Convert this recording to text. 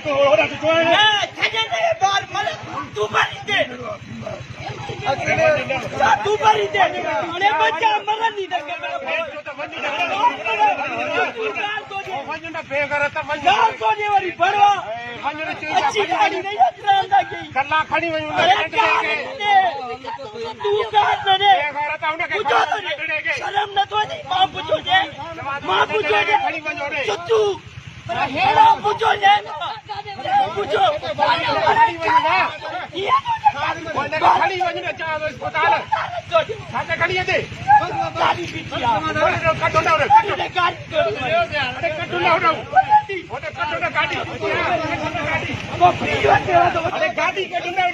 तो हो रहा तो है खजाने बार मल तू भरी दे तू भरी दे ने बच्चा मरन नहीं दे वंजना पे करता गाल को ने वाली भरवा वंजना अच्छी गाड़ी नहीं रखना की कल्ला खड़ी वई तू गाल ने पे करता उन्हें के शर्म न तो दी मां पूछो जे खड़ी वंजो रे तू हेरा पूछो जे पूछो खड़ी वंजना ये खड़ी वंजना चा अस्पताल साथे खड़ी है गाड़ी पीछे कटो ना रे गाड़ी अरे कटो ना रे ओटे कटो ना गाड़ी वो फ्री होते हो तो अरे गाड़ी कटो ना